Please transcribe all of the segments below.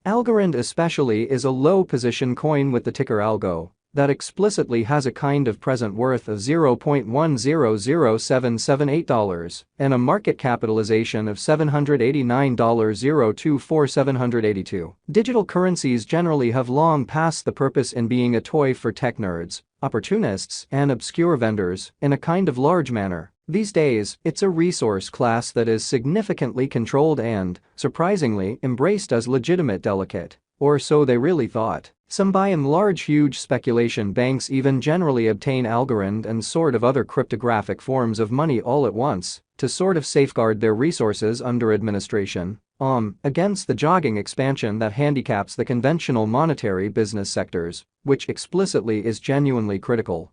Algorand especially is a low-position coin with the ticker Algo that explicitly has a kind of present worth of $0.100778 and a market capitalization of $789.024782. Digital currencies generally have long passed the purpose in being a toy for tech nerds, opportunists, and obscure vendors in a kind of large manner. These days, it's a resource class that is significantly controlled and, surprisingly, embraced as legitimate delicate. Or so they really thought. Some by and large huge speculation banks even generally obtain algorand and sort of other cryptographic forms of money all at once to sort of safeguard their resources under administration, against the jogging expansion that handicaps the conventional monetary business sectors, which explicitly is genuinely critical.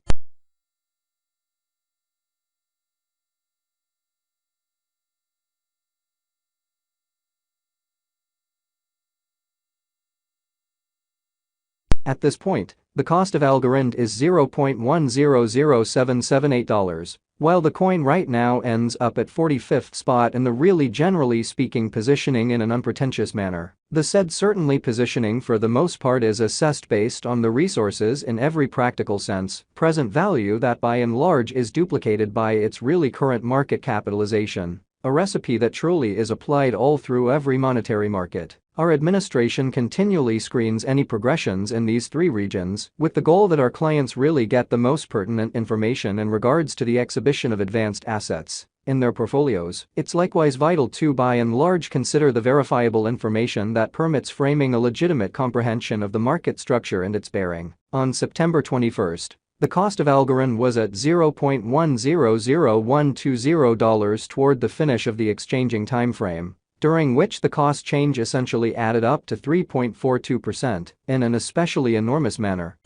At this point, the cost of algorand is $0.100778, while the coin right now ends up at 45th spot in the really generally speaking positioning in an unpretentious manner. The said certainly positioning for the most part is assessed based on the resources in every practical sense, present value that by and large is duplicated by its really current market capitalization, a recipe that truly is applied all through every monetary market. Our administration continually screens any progressions in these three regions with the goal that our clients really get the most pertinent information in regards to the exhibition of advanced assets in their portfolios. It's likewise vital to by and large consider the verifiable information that permits framing a legitimate comprehension of the market structure and its bearing. On September 21st, the cost of algorand was at $0.100120 toward the finish of the exchanging timeframe, during which the cost change essentially added up to 3.42% in an especially enormous manner.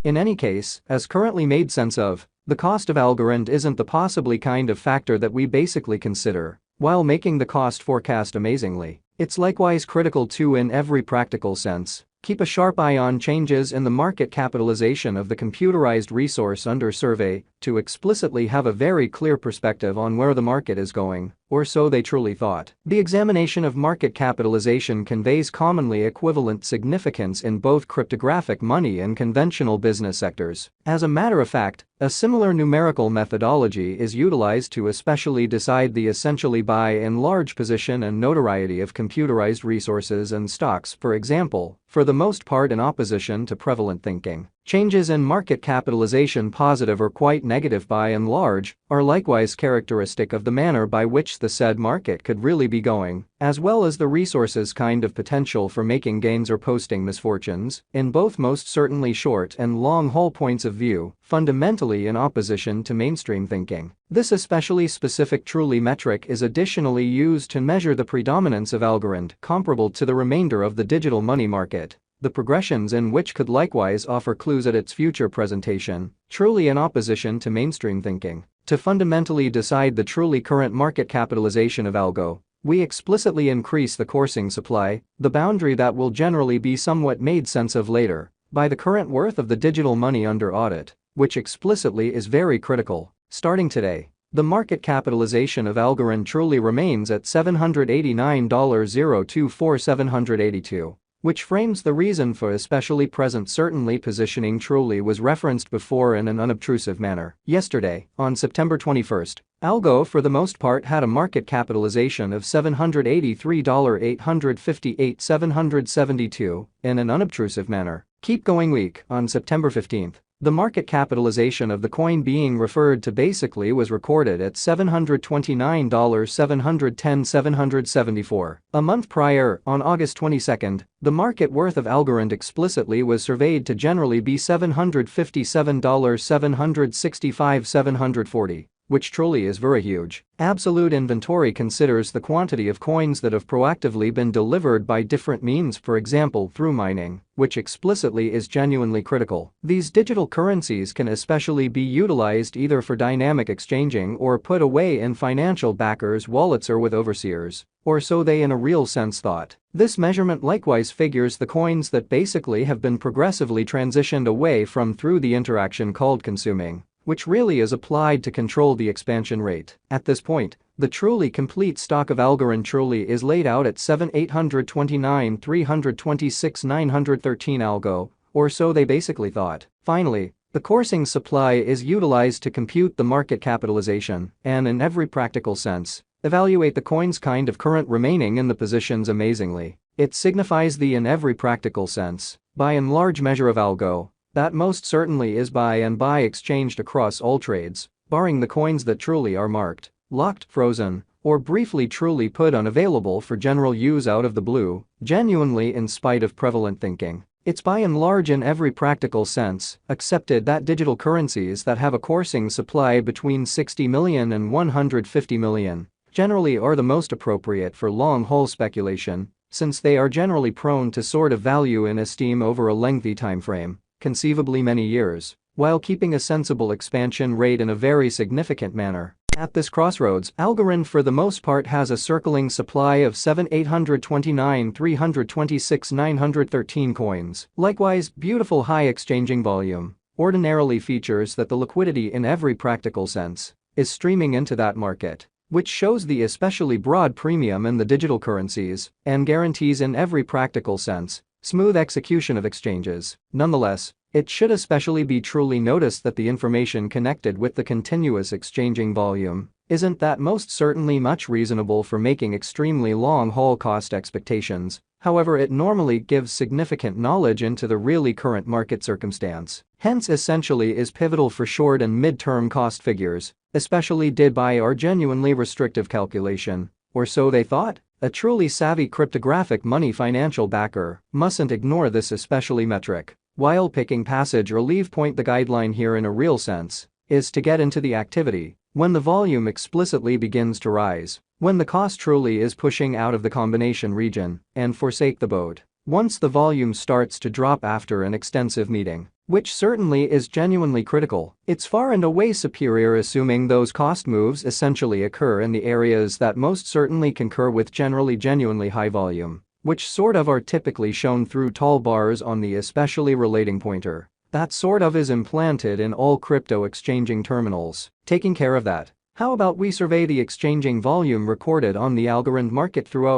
In any case, as currently made sense of, the cost of algorand isn't the possibly kind of factor that we basically consider while making the cost forecast amazingly. It's likewise critical to, in every practical sense, keep a sharp eye on changes in the market capitalization of the computerized resource under survey to explicitly have a very clear perspective on where the market is going, or so they truly thought. The examination of market capitalization conveys commonly equivalent significance in both cryptographic money and conventional business sectors. As a matter of fact, a similar numerical methodology is utilized to especially decide the essentially by and large position and notoriety of computerized resources and stocks, for example, for the most part in opposition to prevalent thinking. Changes in market capitalization, positive or quite negative by and large, are likewise characteristic of the manner by which the said market could really be going, as well as the resource's kind of potential for making gains or posting misfortunes, in both most certainly short and long-haul points of view, fundamentally in opposition to mainstream thinking. This especially specific truly metric is additionally used to measure the predominance of algorand comparable to the remainder of the digital money market, the progressions in which could likewise offer clues at its future presentation, truly in opposition to mainstream thinking. To fundamentally decide the truly current market capitalization of Algo, we explicitly increase the coursing supply, the boundary that will generally be somewhat made sense of later, by the current worth of the digital money under audit, which explicitly is very critical. Starting today, the market capitalization of algorand truly remains at $789.024782. Which frames the reason for especially present certainly positioning truly was referenced before in an unobtrusive manner. Yesterday, on September 21st, Algo for the most part had a market capitalization of $783,858,772 in an unobtrusive manner. Keep going week, on September 15th. The market capitalization of the coin being referred to basically was recorded at $729,710,774. A month prior, on August 22, the market worth of algorand explicitly was surveyed to generally be $757,765,740. which truly is very huge. Absolute inventory considers the quantity of coins that have proactively been delivered by different means, for example through mining, which explicitly is genuinely critical. These digital currencies can especially be utilized either for dynamic exchanging or put away in financial backers' wallets or with overseers, or so they in a real sense thought. This measurement likewise figures the coins that basically have been progressively transitioned away from through the interaction called consuming, which really is applied to control the expansion rate. At this point, the truly complete stock of algorand truly is laid out at 7,829,326,913 algo, or so they basically thought. Finally, the coursing supply is utilized to compute the market capitalization and, in every practical sense, evaluate the coin's kind of current remaining in the positions amazingly. It signifies the in every practical sense, by and large measure of algo, that most certainly is by exchanged across all trades, barring the coins that truly are marked, locked, frozen, or briefly truly put unavailable for general use out of the blue, genuinely in spite of prevalent thinking. It's by and large in every practical sense accepted that digital currencies that have a coursing supply between 60 million and 150 million generally are the most appropriate for long-haul speculation, since they are generally prone to soar of value in esteem over a lengthy time frame, conceivably many years, while keeping a sensible expansion rate in a very significant manner. At this crossroads, algorand for the most part has a circling supply of 7,829,326,913 coins. Likewise, beautiful high exchanging volume ordinarily features that the liquidity in every practical sense is streaming into that market, which shows the especially broad premium in the digital currencies and guarantees in every practical sense smooth execution of exchanges. Nonetheless, it should especially be truly noticed that the information connected with the continuous exchanging volume isn't that most certainly much reasonable for making extremely long-haul cost expectations. However, it normally gives significant knowledge into the really current market circumstance. Hence, essentially is pivotal for short and mid-term cost figures, especially did by our genuinely restrictive calculation, or so they thought. A truly savvy cryptographic money financial backer mustn't ignore this especially metric. While picking passage or leave point, the guideline here in a real sense is to get into the activity when the volume explicitly begins to rise, when the cost truly is pushing out of the combination region, and forsake the boat once the volume starts to drop after an extensive meeting, which certainly is genuinely critical. It's far and away superior assuming those cost moves essentially occur in the areas that most certainly concur with genuinely high volume, which sort of are typically shown through tall bars on the especially relating pointer. That sort of is implanted in all crypto exchanging terminals. Taking care of that, how about we survey the exchanging volume recorded on the algorand market throughout